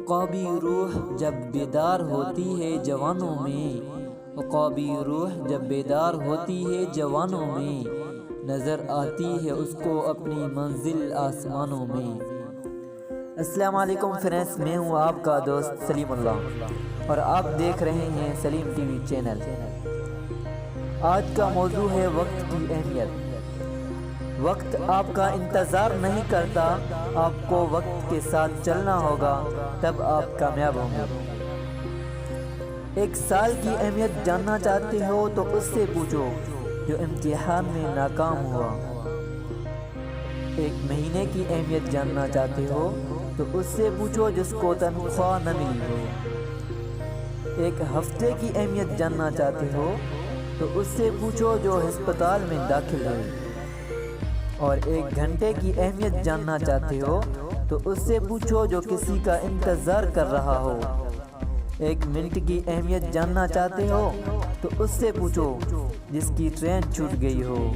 عقابی روح جب بیدار ہوتی ہے جوانوں میں، عقابی روح جب بیدار ہوتی ہے جوانوں میں، نظر آتی ہے اس کو اپنی منزل آسمانوں میں۔ السلام علیکم فرینڈز، میں ہوں آپ کا دوست سلیم اللہ اور آپ دیکھ رہے ہیں سلیم ٹی وی چینل۔ آج کا موضوع ہے وقت کی اہمیت۔ وقت آپ کا انتظار نہیں کرتا، آپ کو وقت کے ساتھ چلنا ہوگا، تب آپ کامیاب ہوں گے۔ ایک سال کی اہمیت جاننا چاہتے ہو تو اس سے پوچھو جو امتحان میں ناکام ہوا۔ ایک مہینے کی اہمیت جاننا چاہتے ہو تو اس سے پوچھو جس کو تنخواہ نہ ملی ہو۔ ایک ہفتے کی اہمیت جاننا چاہتے ہو تو اس سے پوچھو جو ہسپتال میں داخل ہے۔ اور ایک گھنٹے کی اہمیت جاننا چاہتے ہو تو اس سے پوچھو جو کسی کا انتظار کر رہا ہو۔ ایک منٹ کی اہمیت جاننا چاہتے ہو تو اس سے پوچھو جس کی ٹرین چھوٹ گئی ہو۔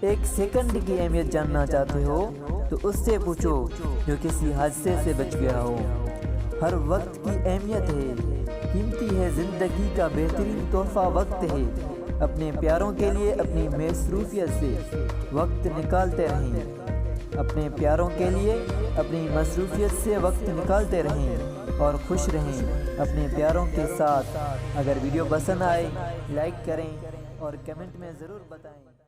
ایک سیکنڈ کی اہمیت جاننا چاہتے ہو تو اس سے پوچھو جو کسی حادثے سے بچ گیا ہو۔ ہر وقت کی اہمیت ہے، قیمتی ہے، زندگی کا بہترین تحفہ وقت ہے۔ اپنے پیاروں کے لیے اپنی مصروفیت سے وقت نکالتے رہیں، اپنے پیاروں کے لیے اپنی مصروفیت سے وقت نکالتے رہیں اور خوش رہیں اپنے پیاروں کے ساتھ۔ اگر ویڈیو پسند آئے لائک کریں اور کمنٹ میں ضرور بتائیں۔